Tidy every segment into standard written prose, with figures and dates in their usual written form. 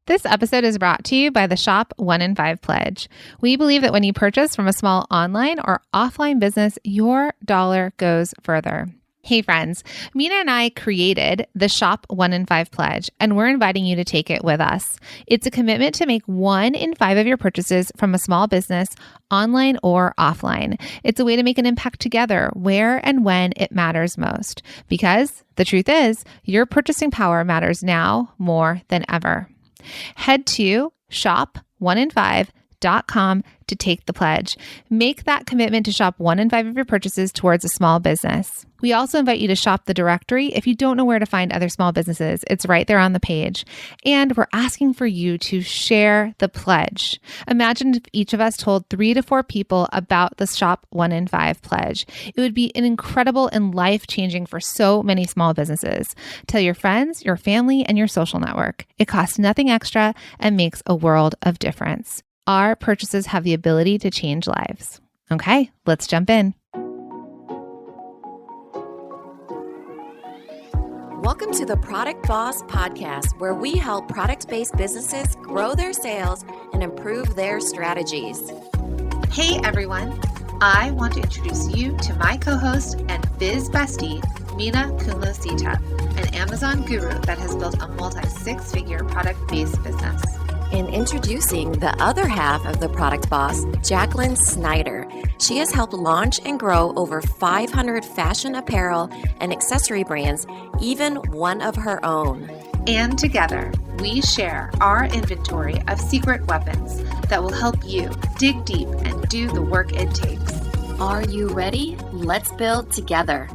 This episode is brought to you by the Shop 1 in 5 Pledge. We believe that when you purchase from a small online or offline business, your dollar goes further. Hey friends, Minna and I created the Shop 1 in 5 Pledge, and we're inviting you to take it with us. It's a commitment to make 1 in 5 of your purchases from a small business, online or offline. It's a way to make an impact together where and when it matters most. Because the truth is, your purchasing power matters now more than ever. Head to shop1in5.com to take the pledge. Make that commitment to shop 1 in 5 of your purchases towards a small business. We also invite you to shop the directory if you don't know where to find other small businesses. It's right there on the page. And we're asking for you to share the pledge. Imagine if each of us told 3 to 4 people about the Shop 1 in 5 pledge. It would be an incredible and life-changing for so many small businesses. Tell your friends, your family, and your social network. It costs nothing extra and makes a world of difference. Our purchases have the ability to change lives. Okay, let's jump in. Welcome to the Product Boss Podcast, where we help product-based businesses grow their sales and improve their strategies. Hey everyone, I want to introduce you to my co-host and biz bestie, Minna Kunlo-Sita, an Amazon guru that has built a multi-6-figure product-based business. And introducing the other half of the Product Boss, Jacqueline Snyder. She has helped launch and grow over 500 fashion apparel and accessory brands, even one of her own. And together, we share our inventory of secret weapons that will help you dig deep and do the work it takes. Are you ready? Let's build together.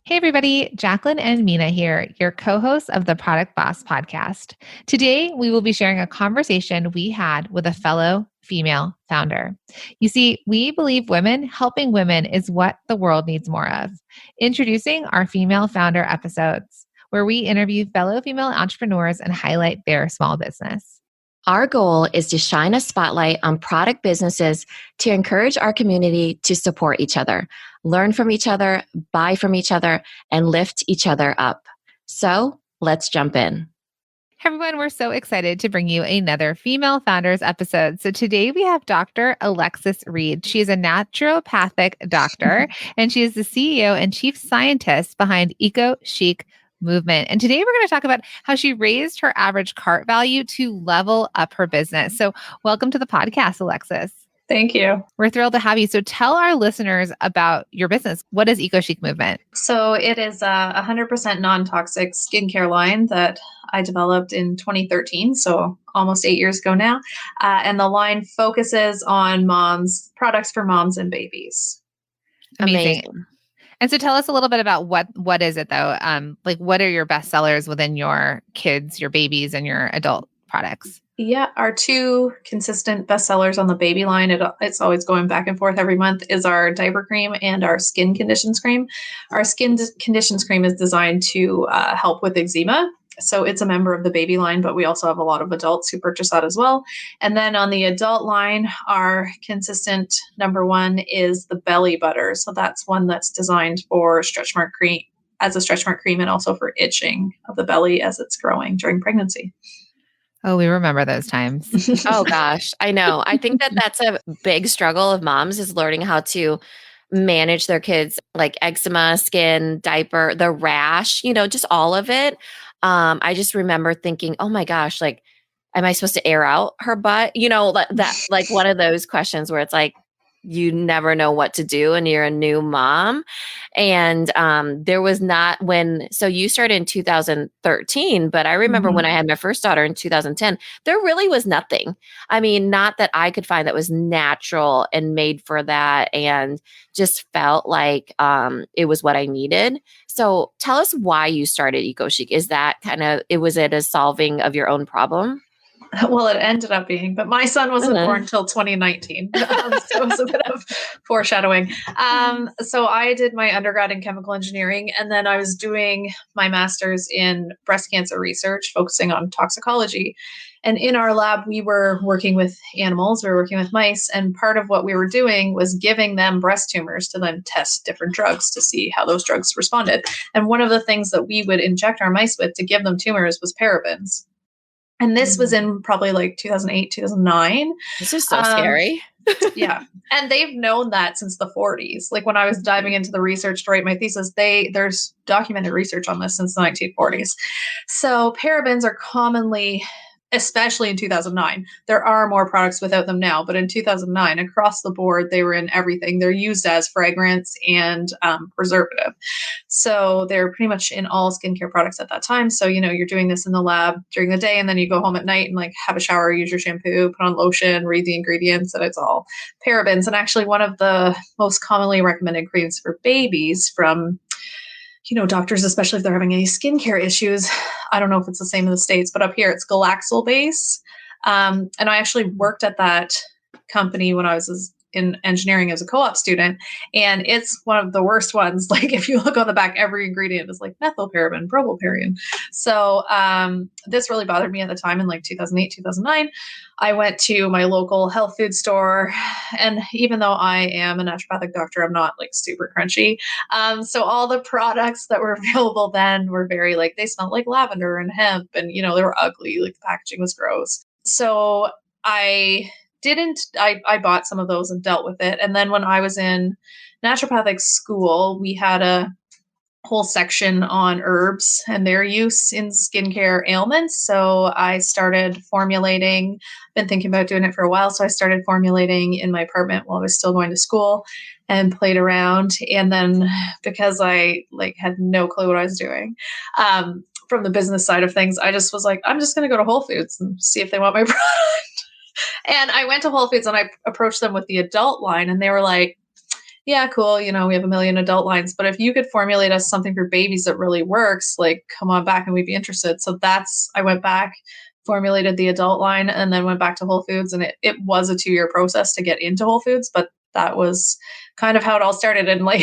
Hey everybody, Jacqueline and Minna here, your co-hosts of the Product Boss Podcast. Today, we will be sharing a conversation we had with a fellow female founder. You see, we believe women helping women is what the world needs more of. Introducing our female founder episodes, where we interview fellow female entrepreneurs and highlight their small business. Our goal is to shine a spotlight on product businesses to encourage our community to support each other, learn from each other, buy from each other, and lift each other up. So let's jump in. Hey everyone, we're so excited to bring you another Female Founders episode. So today we have Dr. Alexis Reed. She is a naturopathic doctor, and she is the CEO and chief scientist behind Chic movement. And today we're going to talk about how she raised her average cart value to level up her business. So welcome to the podcast, Alexis. Thank you. We're thrilled to have you. So tell our listeners about your business. What is Chic movement? So it is a 100% non-toxic skincare line that I developed in 2013, so almost 8 years ago now. And the line focuses on products for moms and babies. Amazing. And so tell us a little bit about what is it though? What are your best sellers within your kids, your babies, and your adult products? Yeah, our 2 consistent bestsellers on the baby line, it's always going back and forth every month, is our diaper cream and our skin conditions cream. Our skin conditions cream is designed to help with eczema. So it's a member of the baby line, but we also have a lot of adults who purchase that as well. And then on the adult line, our consistent number 1 is the belly butter. So that's one that's designed for stretch mark cream, as a stretch mark cream, and also for itching of the belly as it's growing during pregnancy. Oh, we remember those times. Oh gosh, I know. I think that's a big struggle of moms, is learning how to manage their kids, like eczema, skin, diaper, the rash, just all of it. I just remember thinking, oh my gosh, am I supposed to air out her butt? That like one of those questions where it's like, you never know what to do and you're a new mom. And there was not so you started in 2013, but I remember when I had my first daughter in 2010, there really was nothing. I mean, not that I could find that was natural and made for that, and just felt like it was what I needed. So tell us why you started Chic. Is that was it a solving of your own problem? Well, it ended up being, but my son wasn't born until 2019. So it was a bit of foreshadowing. So I did my undergrad in chemical engineering, and then I was doing my master's in breast cancer research, focusing on toxicology. And in our lab, we were working with animals, we were working with mice. And part of what we were doing was giving them breast tumors to then test different drugs to see how those drugs responded. And one of the things that we would inject our mice with to give them tumors was parabens. And this was in probably like 2008, 2009. This is so scary. Yeah. And they've known that since the 40s. Like when I was diving into the research to write my thesis, there's documented research on this since the 1940s. So parabens are commonly, especially in 2009, there are more products without them now, but in 2009, across the board, they were in everything. They're used as fragrance and preservative. So they're pretty much in all skincare products at that time. So, you're doing this in the lab during the day, and then you go home at night and like have a shower, use your shampoo, put on lotion, read the ingredients, and it's all parabens. And actually one of the most commonly recommended creams for babies from doctors, especially if they're having any skincare issues. I don't know if it's the same in the States, but up here it's Galaxol base. And I actually worked at that company when I was in engineering as a co-op student. And it's one of the worst ones. Like if you look on the back, every ingredient is like methylparaben, propylparaben. So this really bothered me at the time in like 2008, 2009. I went to my local health food store, and even though I am a naturopathic doctor, I'm not like super crunchy. So all the products that were available then were very like, they smelled like lavender and hemp, and they were ugly, like the packaging was gross. So I bought some of those and dealt with it. And then when I was in naturopathic school, we had a whole section on herbs and their use in skincare ailments. So I started formulating, been thinking about doing it for a while. So I started formulating in my apartment while I was still going to school and played around. And then because I had no clue what I was doing, from the business side of things, I just was like, I'm just going to go to Whole Foods and see if they want my product. And I went to Whole Foods and I approached them with the adult line, and they were like, yeah, cool. We have a million adult lines, but if you could formulate us something for babies that really works, like come on back and we'd be interested. So I went back, formulated the adult line, and then went back to Whole Foods. And it was a 2-year process to get into Whole Foods, but that was kind of how it all started. And like,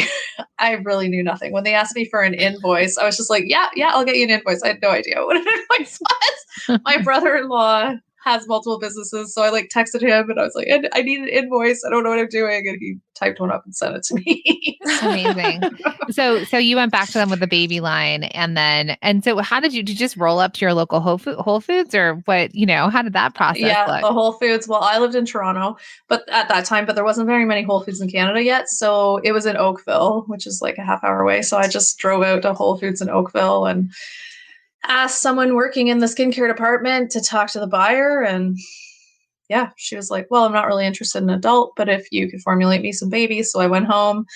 I really knew nothing. When they asked me for an invoice, I was just like, yeah, I'll get you an invoice. I had no idea what an invoice was. My brother-in-law has multiple businesses. So I texted him and I was like, I need an invoice. I don't know what I'm doing. And he typed one up and sent it to me. Amazing. So you went back to them with the baby line, and so how did you just roll up to your local Whole Foods, or what, how did that process look? The Whole Foods. Well, I lived in Toronto, but at that time, there wasn't very many Whole Foods in Canada yet. So it was in Oakville, which is like a half hour away. So I just drove out to Whole Foods in Oakville and asked someone working in the skincare department to talk to the buyer. And yeah, she was like, well, I'm not really interested in adult, but if you could formulate me some babies. So I went home.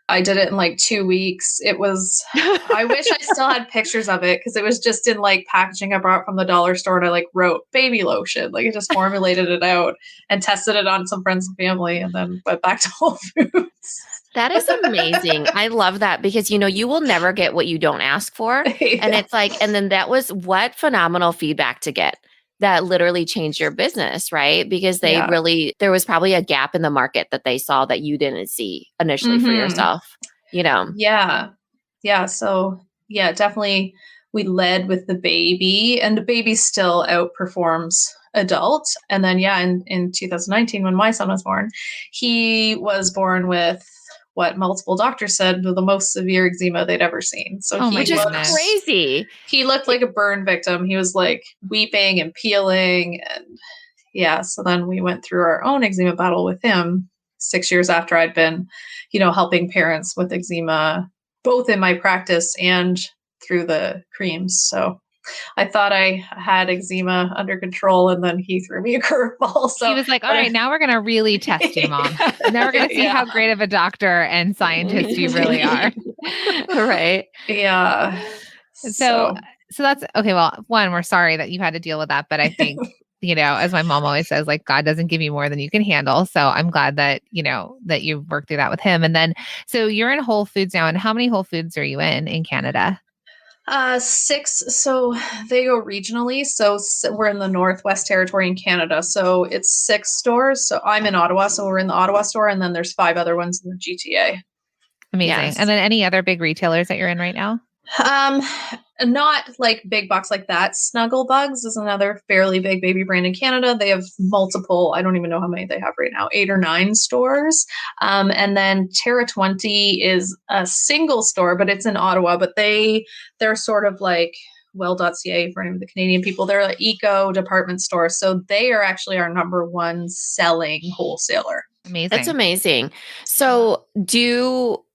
I did it in 2 weeks. It was, I wish I still had pictures of it, because it was just in packaging I brought from the dollar store, and I wrote baby lotion. I just formulated it out and tested it on some friends and family, and then went back to Whole Foods. That is amazing. I love that, because, you will never get what you don't ask for. Yeah. And it's and then that was what phenomenal feedback to get that literally changed your business, right? Because there was probably a gap in the market that they saw that you didn't see initially for yourself, Yeah. Yeah. So yeah, definitely we led with the baby, and the baby still outperforms adult. And then, in 2019, when my son was born, he was born with what multiple doctors said the most severe eczema they'd ever seen. So which is crazy. He looked like a burn victim. He was weeping and peeling. And so then we went through our own eczema battle with him 6 years after I'd been, helping parents with eczema, both in my practice and through the creams. So I thought I had eczema under control, and then he threw me a curveball. So he was like, all right, now we're going to really test you, Mom. Now we're going to see how great of a doctor and scientist you really are. Right. Yeah. So that's okay. Well, one, we're sorry that you had to deal with that, but I think, as my mom always says, God doesn't give you more than you can handle. So I'm glad that, that you worked through that with him. And then, so you're in Whole Foods now, and how many Whole Foods are you in Canada? 6. So they go regionally. So we're in the Northwest Territory in Canada. So it's 6 stores. So I'm in Ottawa. So we're in the Ottawa store. And then there's 5 other ones in the GTA. Amazing. Yes. And then any other big retailers that you're in right now? Not like big box like that. Snugglebugs is another fairly big baby brand in Canada. They have multiple, I don't even know how many they have right now, 8 or 9 stores. And then Terra 20 is a single store, but it's in Ottawa, but they're sort of like well.ca for any of the Canadian people. They're an eco department store. So they are actually our number 1 selling wholesaler. Amazing. That's amazing. So do you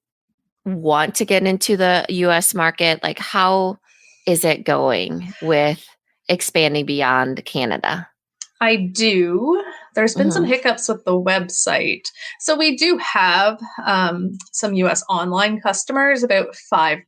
want to get into the US market? Like, how is it going with expanding beyond Canada? I do. There's been some hiccups with the website. So we do have some US online customers, about 5%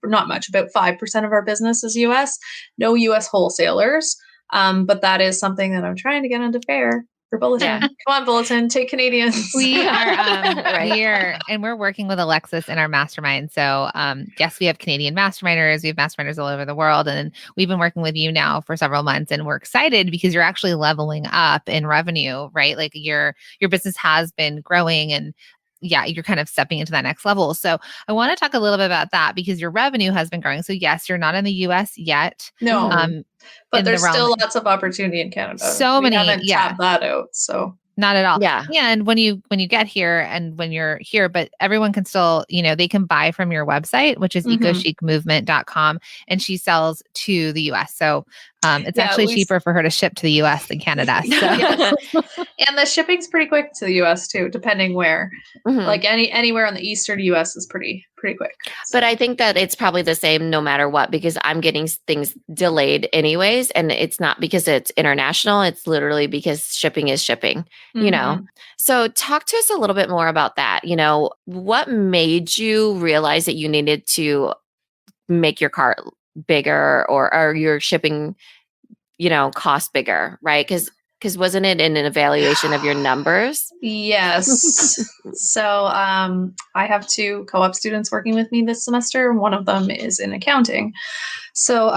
of our business is US, no US wholesalers. But that is something that I'm trying to get into fair. For Bulletin. Yeah. Come on, Bulletin, take Canadians. We are, Right. we're working with Alexis in our mastermind. So, yes, we have Canadian masterminders. We have masterminders all over the world. And we've been working with you now for several months, and we're excited because you're actually leveling up in revenue, right? Like your business has been growing, and yeah, you're kind of stepping into that next level. So I want to talk a little bit about that because your revenue has been growing. So yes, you're not in the US yet. No. But there's still lots of opportunity in Canada. We haven't tapped that out. So not at all. Yeah. And when you get here and when you're here, but everyone can still, they can buy from your website, which is ecochicmovement.com, and she sells to the US. So it's actually cheaper for her to ship to the US than Canada. So. And the shipping's pretty quick to the US too, depending where. Like anywhere on the eastern US is pretty quick. So. But I think that it's probably the same no matter what, because I'm getting things delayed anyways. And it's not because it's international. It's literally because shipping is shipping, you know? So talk to us a little bit more about that. What made you realize that you needed to make your cart bigger or your shipping, cost bigger, right? Because wasn't it in an evaluation of your numbers? Yes. So I have 2 co-op students working with me this semester. One of them is in accounting. So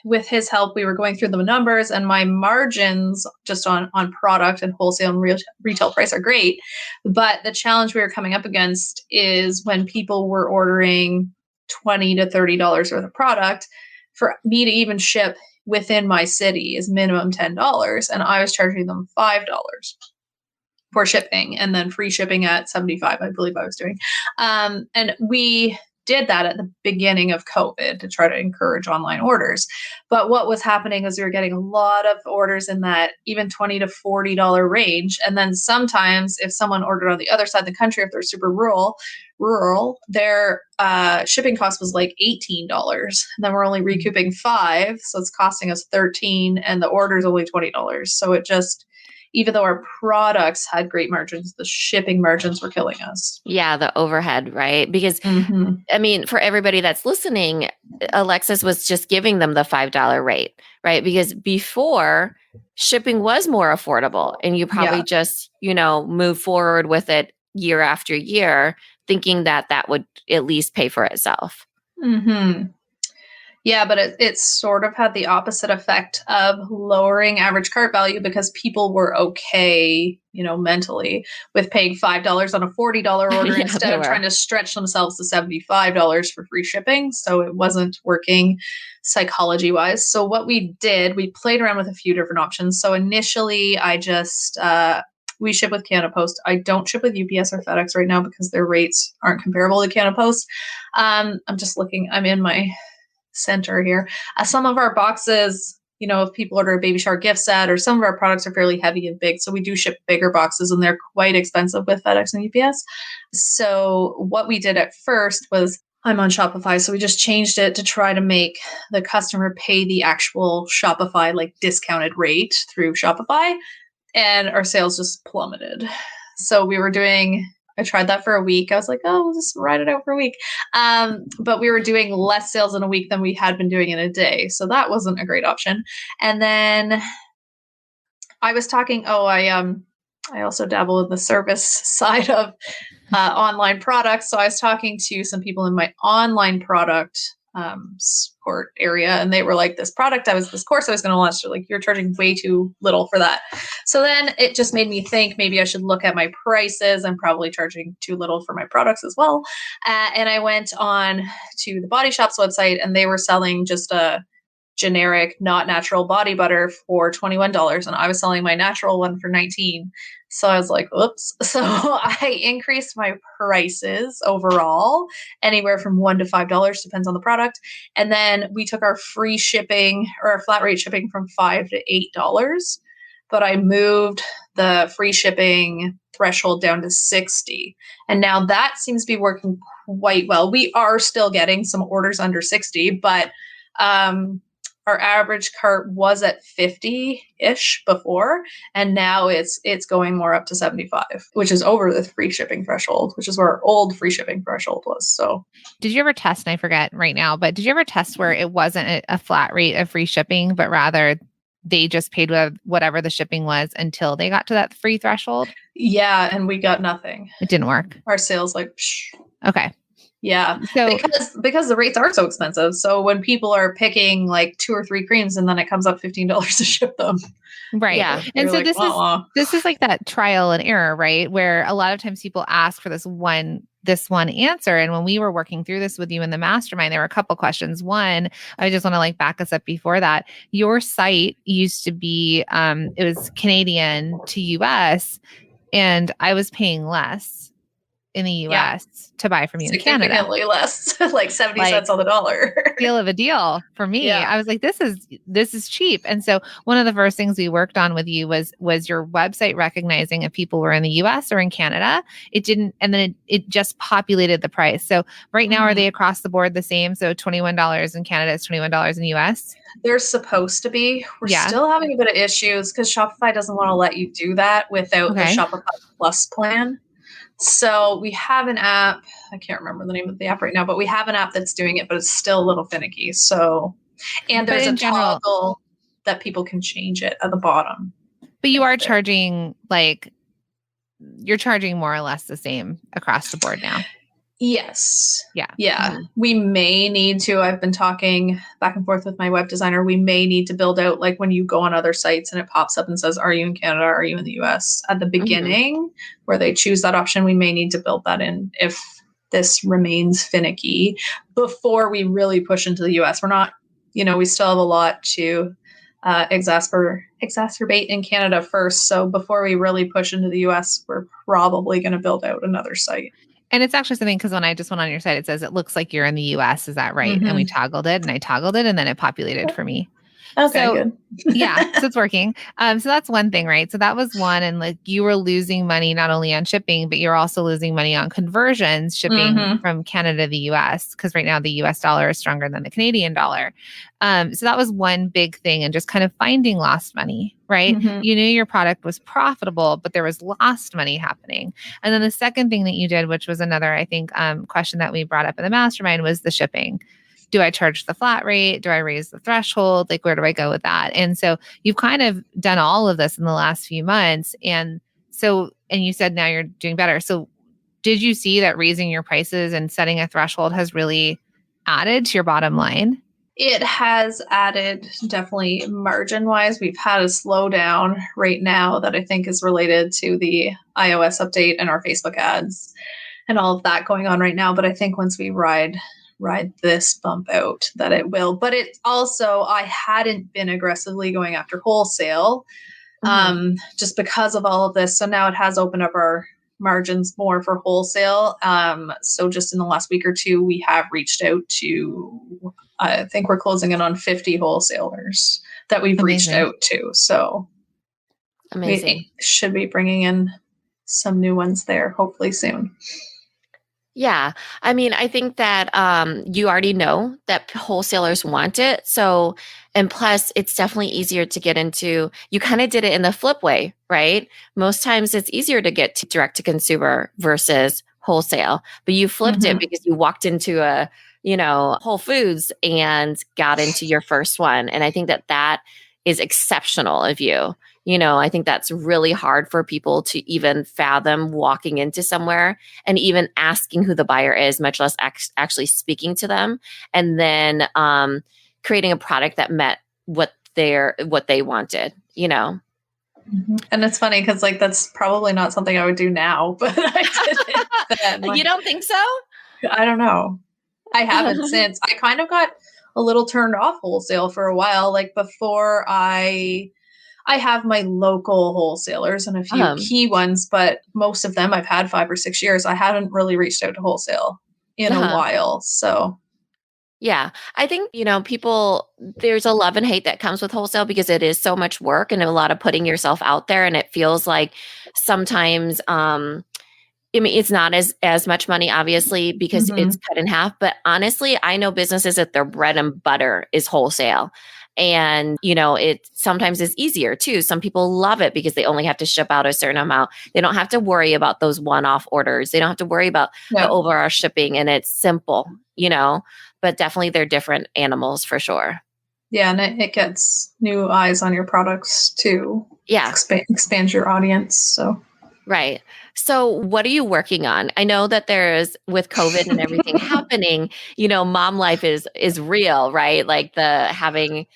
with his help, we were going through the numbers, and my margins just on product and wholesale and retail price are great. But the challenge we were coming up against is when people were ordering $20 to $30 worth of product, for me to even ship within my city is minimum $10, and I was charging them $5 for shipping, and then free shipping at $75, I believe I was doing. And we did that at the beginning of COVID to try to encourage online orders. But what was happening is we were getting a lot of orders in that even $20 to $40 range. And then sometimes if someone ordered on the other side of the country, if they're super rural, their shipping cost was like $18. And then we're only recouping $5. So it's costing us $13, and the order is only $20. So it just, even though our products had great margins, the shipping margins were killing us. Yeah, the overhead, right? Because, I mean, for everybody that's listening, Alexis was just giving them the $5 rate, right? Because before, shipping was more affordable, and you probably just, move forward with it year after year, thinking that would at least pay for itself. Yeah, but it sort of had the opposite effect of lowering average cart value, because people were okay, mentally with paying $5 on a $40 order instead of trying to stretch themselves to $75 for free shipping. So it wasn't working psychology wise. So what we did, we played around with a few different options. So initially I just, we ship with Canada Post. I don't ship with UPS or FedEx right now because their rates aren't comparable to Canada Post. I'm just looking, I'm in my center here. Some of our boxes, if people order a baby shower gift set, or some of our products are fairly heavy and big, so we do ship bigger boxes, and they're quite expensive with FedEx and UPS. So what we did at first was, I'm on Shopify, so we just changed it to try to make the customer pay the actual Shopify discounted rate through Shopify, and our sales just plummeted. So I tried that for a week. I was like, we'll just ride it out for a week. But we were doing less sales in a week than we had been doing in a day. So that wasn't a great option. And then I was talking, I also dabble in the service side of online products. So I was talking to some people in my online product support area, and they were like, this course I was going to launch, like, you're charging way too little for that. So then it just made me think maybe I should look at my prices. I'm probably charging too little for my products as well. And I went on to the Body Shop's website, and they were selling just a generic, not natural body butter for $21, and I was selling my natural one for $19. So I was like, oops. So I increased my prices overall, anywhere from $1 to $5, depends on the product. And then we took our free shipping, or our flat rate shipping, from $5 to $8. But I moved the free shipping threshold down to $60. And now that seems to be working quite well. We are still getting some orders under $60, but our average cart was at 50-ish before, and now it's going more up to 75, which is over the free shipping threshold, which is where our old free shipping threshold was. So did you ever test, and I forget right now, but did you ever test where it wasn't a flat rate of free shipping, but rather they just paid whatever the shipping was until they got to that free threshold? Yeah, and we got nothing. It didn't work. Our sales like, psh. Okay. Yeah, so because the rates are so expensive. So when people are picking like 2 or 3 creams, and then it comes up $15 to ship them. Right. Yeah. And so like, this is like that trial and error, right? Where a lot of times people ask for this one answer. And when we were working through this with you in the mastermind, there were a couple questions. One, I just want to like back us up before that. Your site used to be, it was Canadian to US, and I was paying less in the US to buy from you in Canada. Significantly less, like 70 cents on the dollar. Deal of a deal for me. Yeah. I was like, this is cheap. And so one of the first things we worked on with you was your website recognizing if people were in the US or in Canada. It didn't, and then it just populated the price. So right now, are they across the board the same? So $21 in Canada is $21 in the US? They're supposed to be. We're still having a bit of issues because Shopify doesn't want to let you do that without the Shopify Plus plan. So we have an app. I can't remember the name of the app right now, but we have an app that's doing it, but it's still a little finicky. So, and there's a toggle that people can change it at the bottom. But you are charging, you're charging more or less the same across the board now. Yes. Yeah. Mm-hmm. We may need to, I've been talking back and forth with my web designer. We may need to build out, like when you go on other sites and it pops up and says, are you in Canada? Are you in the US? At the beginning, where they choose that option, we may need to build that in if this remains finicky before we really push into the US. We're not, we still have a lot to exacerbate in Canada first. So before we really push into the US, we're probably going to build out another site. And it's actually something, because when I just went on your site, it says it looks like you're in the US. Is that right? And we toggled it, and I toggled it, and then it populated for me. Okay, good. Yeah, so it's working. So that's one thing, right? So that was one. And like you were losing money not only on shipping, but you're also losing money on conversions shipping from Canada to the US, because right now the US dollar is stronger than the Canadian dollar. So that was one big thing, and just kind of finding lost money, right? You knew your product was profitable, but there was lost money happening. And then the second thing that you did, which was another, I think, question that we brought up in the mastermind, was the shipping. Do I charge the flat rate? Do I raise the threshold? Like, where do I go with that? And so you've kind of done all of this in the last few months. And you said now you're doing better. So did you see that raising your prices and setting a threshold has really added to your bottom line? It has added, definitely margin wise. We've had a slowdown right now that I think is related to the iOS update and our Facebook ads and all of that going on right now. But I think once we ride this bump out, that it will. But it also, I hadn't been aggressively going after wholesale just because of all of this. So now it has opened up our margins more for wholesale. So just in the last week or two, we have reached out to, I think we're closing in on 50 wholesalers that we've reached out to. So we should be bringing in some new ones there hopefully soon. Yeah. I mean, I think that you already know that wholesalers want it. So, and plus it's definitely easier to get into, you kind of did it in the flip way, right? Most times it's easier to get to direct to consumer versus wholesale, but you flipped it because you walked into a, Whole Foods and got into your first one. And I think that is exceptional of you. I think that's really hard for people to even fathom walking into somewhere and even asking who the buyer is, much less actually speaking to them, and then creating a product that met what they wanted, And it's funny because like that's probably not something I would do now, but I did it then. You don't think so? I don't know. I haven't since. I kind of got a little turned off wholesale for a while. Like before I have my local wholesalers and a few key ones, but most of them I've had 5 or 6 years. I haven't really reached out to wholesale in a while. So yeah, I think, people, there's a love and hate that comes with wholesale because it is so much work and a lot of putting yourself out there. And it feels like sometimes, it's not as much money, obviously, because it's cut in half. But honestly, I know businesses that their bread and butter is wholesale. And, it sometimes is easier too. Some people love it because they only have to ship out a certain amount. They don't have to worry about those one-off orders. They don't have to worry about the overall shipping, and it's simple, but definitely they're different animals for sure. Yeah. And it gets new eyes on your products too. Yeah. Expands your audience. So. Right. So what are you working on? I know that there's, with COVID and everything happening, mom life is real, right? Like the having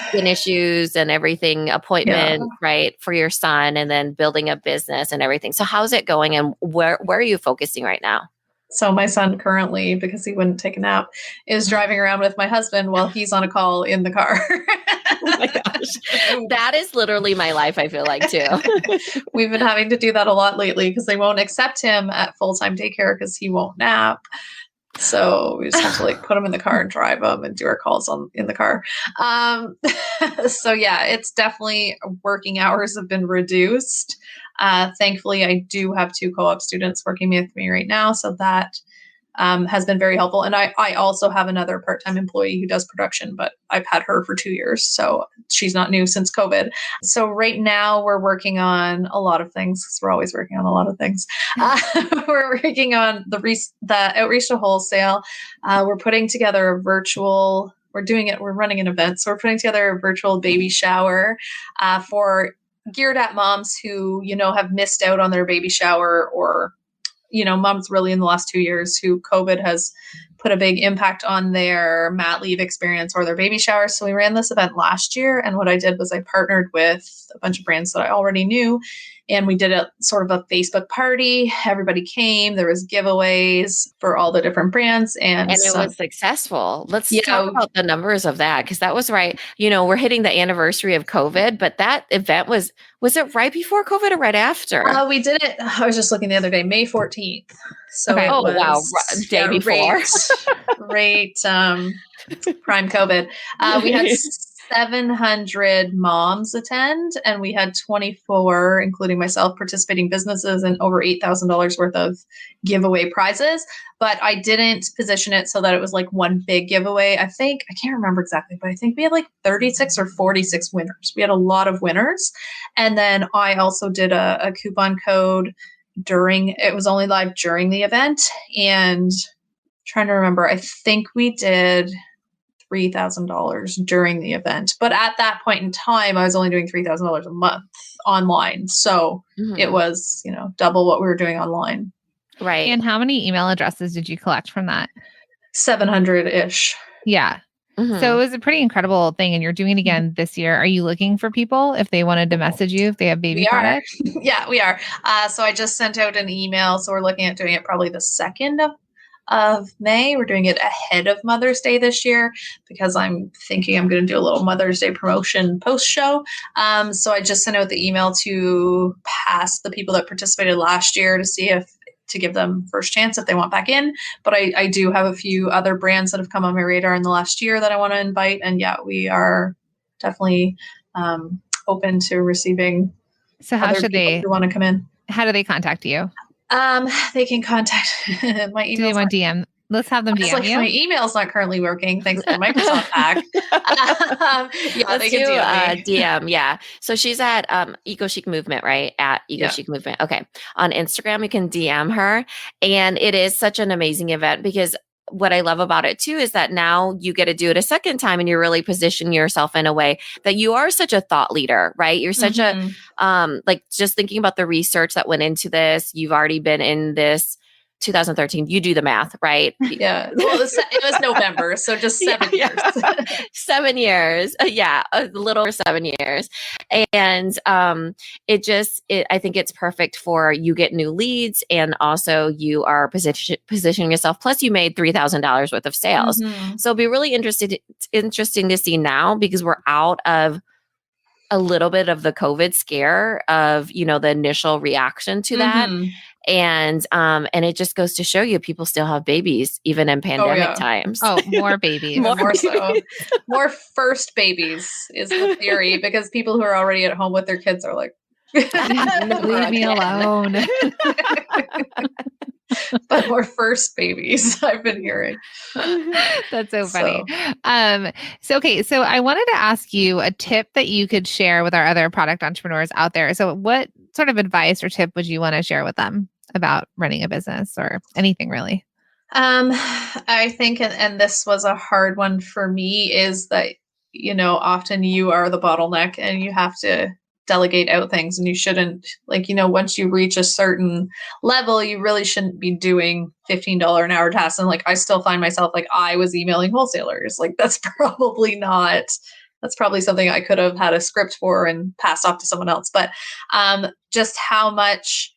skin issues and everything, appointment, right, for your son, and then building a business and everything. So how's it going, and where are you focusing right now? So my son currently, because he wouldn't take a nap, is driving around with my husband while he's on a call in the car. Oh my gosh. That is literally my life, I feel like, too. We've been having to do that a lot lately because they won't accept him at full-time daycare because he won't nap. So we just have to put him in the car and drive him and do our calls in the car. So yeah, it's definitely, working hours have been reduced. Thankfully, I do have 2 co-op students working with me right now. So that has been very helpful. And I also have another part-time employee who does production, but I've had her for 2 years. So she's not new since COVID. So right now we're working on a lot of things, because we're always working on a lot of things. We're working on the outreach to wholesale. We're putting together a virtual, we're running an event. So we're putting together a virtual baby shower geared at moms who, have missed out on their baby shower, or moms really in the last 2 years who COVID has put a big impact on their mat leave experience or their baby shower. So we ran this event last year. And what I did was I partnered with a bunch of brands that I already knew. And we did a sort of a Facebook party. Everybody came. There was giveaways for all the different brands. And it was successful. Let's talk about the numbers of that, because that was right. We're hitting the anniversary of COVID, but that event was it right before COVID or right after? We did it. I was just looking the other day, May 14th. So okay. Wow. Day before. Prime COVID. We had 700 moms attend, and we had 24, including myself, participating businesses, and over $8,000 worth of giveaway prizes. But I didn't position it so that it was like one big giveaway. I can't remember exactly, but I think we had like 36 or 46 winners. We had a lot of winners. And then I also did a coupon code it was only live during the event. And trying to remember, I think we did $3,000 during the event. But at that point in time, I was only doing $3,000 a month online. So it was, double what we were doing online. Right. And how many email addresses did you collect from that? 700-ish. Yeah. So it was a pretty incredible thing. And you're doing it again this year. Are you looking for people if they wanted to message you, if they have baby products? Yeah, we are. So I just sent out an email. So we're looking at doing it probably the 2nd of May. We're doing it ahead of Mother's Day this year because I'm thinking I'm going to do a little Mother's Day promotion post show. So I just sent out the email to pass the people that participated last year to see to give them first chance if they want back in. But I do have a few other brands that have come on my radar in the last year that I want to invite. And yeah, we are definitely open to receiving. So how should they want to come in? How do they contact you? They can contact my email. Do they want DM? Let's have them DM you. My email's not currently working thanks to Microsoft hack. Let's do DM. Yeah. So she's at Eco Chic Movement, right? At Eco Chic Movement. Okay. On Instagram, you can DM her. And it is such an amazing event because what I love about it too is that now you get to do it a second time and you're really positioning yourself in a way that you are such a thought leader, right? You're such a, like just thinking about the research that went into this, you've already been in this 2013, you do the math, right? Yeah. Well, it was November, so just 7 years. 7 years. Yeah, a little over 7 years. And I think it's perfect for you get new leads and also you are positioning yourself. Plus you made $3,000 worth of sales. So it'll be really interesting to see now because we're out of a little bit of the COVID scare of, the initial reaction to that. And it just goes to show you people still have babies even in pandemic times. Oh, more babies. more so. More first babies is the theory because people who are already at home with their kids are like, leave me alone. But more first babies, I've been hearing. That's so funny. So I wanted to ask you a tip that you could share with our other product entrepreneurs out there. So what sort of advice or tip would you want to share with them about running a business or anything really? I think, and this was a hard one for me, is that, often you are the bottleneck and you have to delegate out things, and you shouldn't, once you reach a certain level, you really shouldn't be doing $15 an hour tasks. And I still find myself I was emailing wholesalers. That's probably something I could have had a script for and passed off to someone else. But just how much,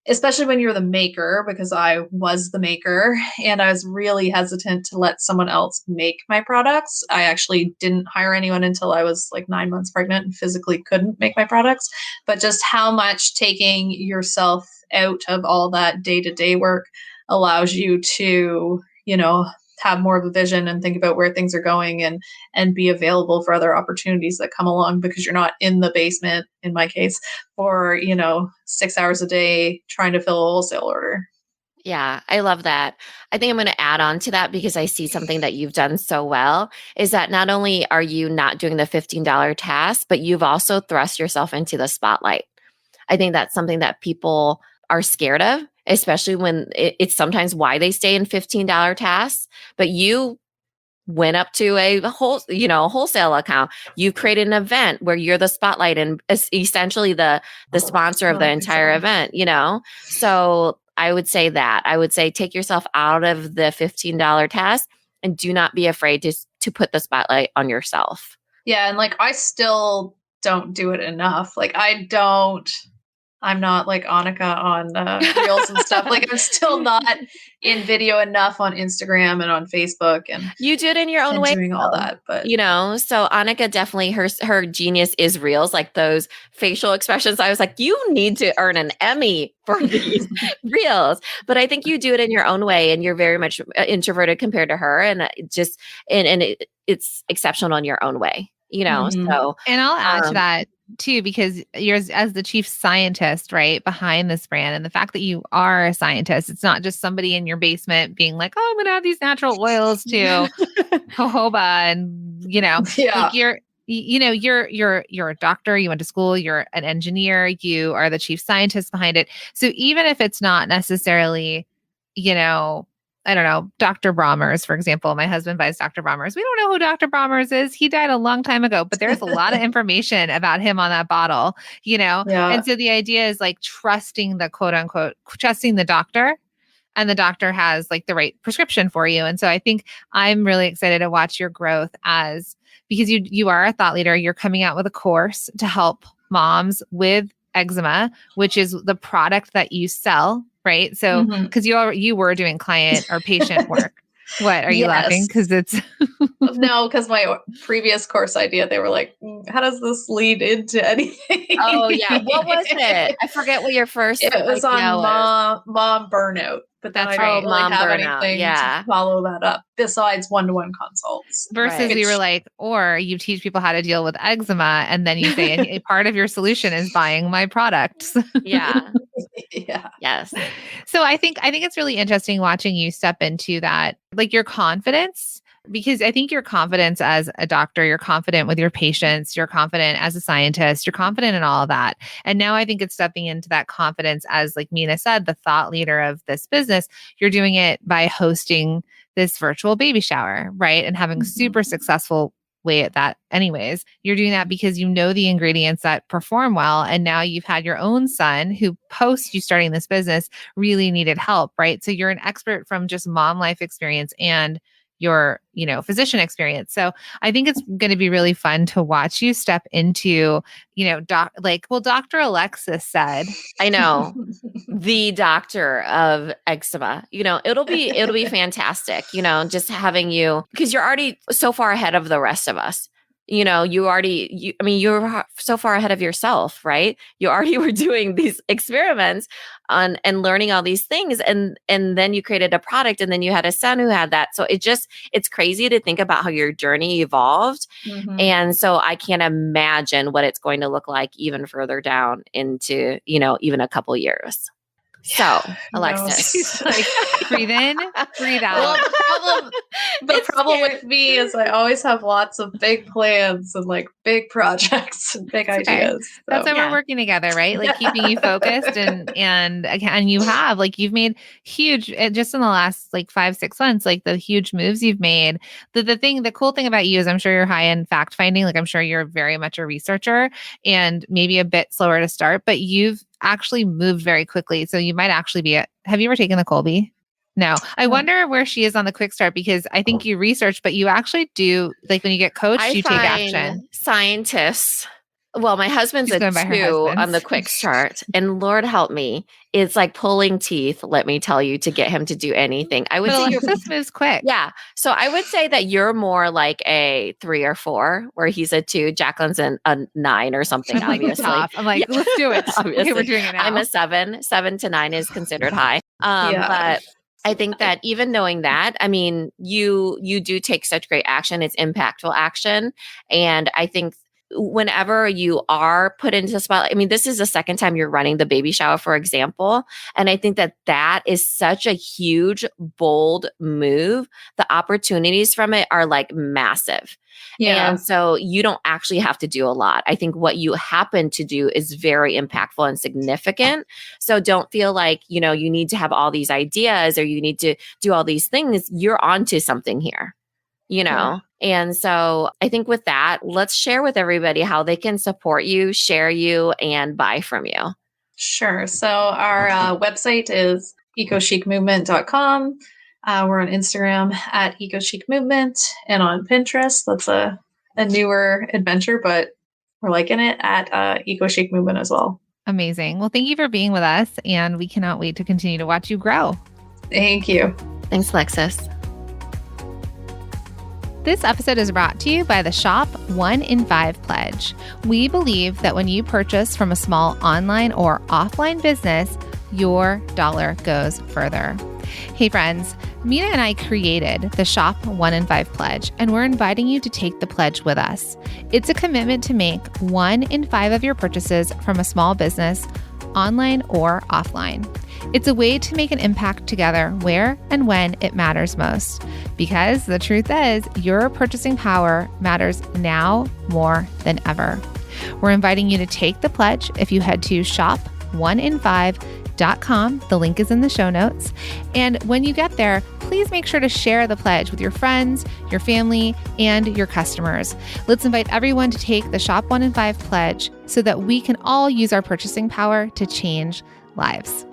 especially when you're the maker, because I was the maker and I was really hesitant to let someone else make my products. I actually didn't hire anyone until I was 9 months pregnant and physically couldn't make my products. But just how much taking yourself out of all that day-to-day work allows you to, have more of a vision and think about where things are going and be available for other opportunities that come along, because you're not in the basement, in my case, for, 6 hours a day trying to fill a wholesale order. Yeah, I love that. I think I'm going to add on to that because I see something that you've done so well is that not only are you not doing the $15 task, but you've also thrust yourself into the spotlight. I think that's something that people are scared of, especially when it's sometimes why they stay in $15 tasks, but you went up to a wholesale account. You created an event where you're the spotlight and essentially the sponsor of the entire event, So I would say take yourself out of the $15 task and do not be afraid to put the spotlight on yourself. Yeah. And I still don't do it enough. I'm not like Annika on Reels and stuff. I'm still not in video enough on Instagram and on Facebook. And you do it in your own way, doing all that. But so Annika definitely her genius is Reels, those facial expressions. I was like, you need to earn an Emmy for these Reels. But I think you do it in your own way, and you're very much introverted compared to her, and it's exceptional in your own way. So and I'll add to that too, because you're as the chief scientist, right, behind this brand, and the fact that you are a scientist, it's not just somebody in your basement being like, oh, I'm going to add these natural oils to jojoba, and you're a doctor, you went to school, you're an engineer, you are the chief scientist behind it. So even if it's not necessarily, I don't know, Dr. Bromers, for example. My husband buys Dr. Bromers. We don't know who Dr. Bromers is. He died a long time ago, but there's a lot of information about him on that bottle, Yeah. And so the idea is trusting the quote unquote, trusting the doctor, and the doctor has the right prescription for you. And so I think I'm really excited to watch your growth because you are a thought leader. You're coming out with a course to help moms with eczema, which is the product that you sell. Right. So, because you were doing client or patient work. What are you laughing? Because it's no, because my previous course idea, they were like, how does this lead into anything? Oh yeah. What was it? I forget what your first. It was on mom burnout. But then I don't really have anything to follow that up besides one-to-one consults. Versus we were or you teach people how to deal with eczema, and then you say a part of your solution is buying my products. Yeah. Yeah. Yes. So I think it's really interesting watching you step into that, your confidence. Because I think your confidence as a doctor, you're confident with your patients, you're confident as a scientist, you're confident in all of that. And now I think it's stepping into that confidence as, Minna said, the thought leader of this business. You're doing it by hosting this virtual baby shower, right? And having super successful way at that anyways. You're doing that because you know the ingredients that perform well. And now you've had your own son who post you starting this business really needed help, right? So you're an expert from just mom life experience and your, physician experience. So I think it's going to be really fun to watch you step into, Dr. Alexis said, I know, the doctor of eczema, it'll be fantastic, just having you, because you're already so far ahead of the rest of us. You're so far ahead of yourself, right? You already were doing these experiments on and learning all these things. And then you created a product, and then you had a son who had that. So it's crazy to think about how your journey evolved. Mm-hmm. And so I can't imagine what it's going to look like even further down into, even a couple years. So, Alexis, breathe in, breathe out. Well, the problem with me is I always have lots of big plans and big projects and big ideas. So. That's why we're working together, right? Keeping you focused and you've made huge, just in the last 5-6 months, the huge moves you've made. The cool thing about you is I'm sure you're high in fact finding. I'm sure you're very much a researcher and maybe a bit slower to start, but you've actually moved very quickly. So you might actually be have you ever taken the Colby? No. I wonder where she is on the quick start, because I think you research, but you actually do, when you get coached, you take action. Scientists. Well, my husband's a 2 on the quick start, and Lord help me, it's like pulling teeth, let me tell you, to get him to do anything. I would say Alexis moves quick. Yeah. So I would say that you're more like a 3 or 4, where he's a 2. Jacqueline's a 9 or something, obviously. I'm let's do it. Okay, we're doing it now. I'm a 7. 7 to 9 is considered high. But I think that even knowing that, you do take such great action. It's impactful action. And I think whenever you are put into the spotlight, this is the second time you're running the baby shower, for example. And I think that is such a huge, bold move. The opportunities from it are massive. Yeah. And so you don't actually have to do a lot. I think what you happen to do is very impactful and significant. So don't feel like, you need to have all these ideas or you need to do all these things. You're onto something here. Yeah. And so I think with that, let's share with everybody how they can support you, share you, and buy from you. Sure. So our website is ecochicmovement.com. We're on Instagram at ecochicmovement and on Pinterest. That's a newer adventure, but we're liking it at ecochicmovement as well. Amazing. Well, thank you for being with us, and we cannot wait to continue to watch you grow. Thank you. Thanks, Alexis. This episode is brought to you by the Shop 1 in 5 Pledge. We believe that when you purchase from a small online or offline business, your dollar goes further. Hey friends, Minna and I created the Shop 1 in 5 Pledge, and we're inviting you to take the pledge with us. It's a commitment to make 1 in 5 of your purchases from a small business, online or offline. It's a way to make an impact together where and when it matters most. Because the truth is, your purchasing power matters now more than ever. We're inviting you to take the pledge if you head to shop1in5.com. The link is in the show notes. And when you get there, please make sure to share the pledge with your friends, your family, and your customers. Let's invite everyone to take the Shop 1 in 5 pledge so that we can all use our purchasing power to change lives.